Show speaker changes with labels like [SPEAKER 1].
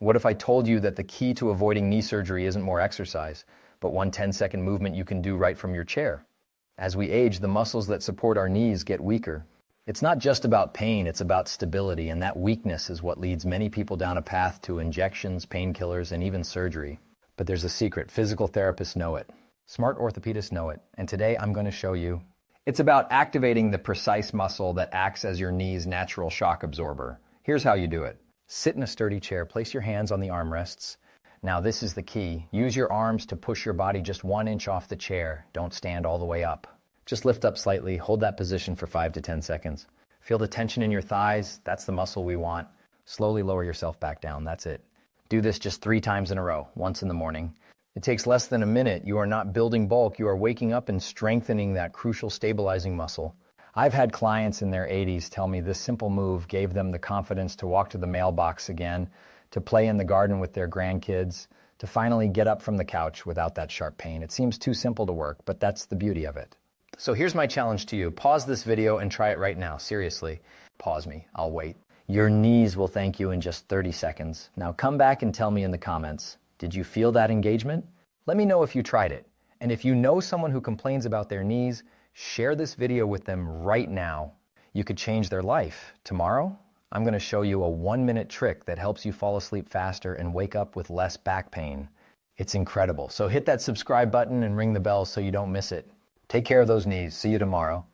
[SPEAKER 1] What if I told you that the key to avoiding knee surgery isn't more exercise, but one 10-second movement you can do right from your chair? As we age, the muscles that support our knees get weaker. It's not just about pain, it's about stability, and that weakness is what leads many people down a path to injections, painkillers, and even surgery. But there's a secret. Physical therapists know it. Smart orthopedists know it. And today I'm going to show you. It's about activating the precise muscle that acts as your knee's natural shock absorber. Here's how you do it. Sit in a sturdy chair, place your hands on the armrests. Now this is the key. Use your arms to push your body just 1 inch off the chair. Don't stand all the way up. Just lift up slightly, hold that position for 5 to 10 seconds. Feel the tension in your thighs, that's the muscle we want. Slowly lower yourself back down, that's it. Do this just 3 times in a row, once in the morning. It takes less than a minute. You are not building bulk, you are waking up and strengthening that crucial stabilizing muscle. I've had clients in their 80s tell me this simple move gave them the confidence to walk to the mailbox again, to play in the garden with their grandkids, to finally get up from the couch without that sharp pain. It seems too simple to work, but that's the beauty of it. So here's my challenge to you. Pause this video and try it right now. Seriously. Pause me. I'll wait. Your knees will thank you in just 30 seconds. Now come back and tell me in the comments, did you feel that engagement? Let me know if you tried it. And if you know someone who complains about their knees, share this video with them right now. You could change their life. Tomorrow, I'm going to show you a 1-minute trick that helps you fall asleep faster and wake up with less back pain. It's incredible. So hit that subscribe button and ring the bell so you don't miss it. Take care of those knees. See you tomorrow.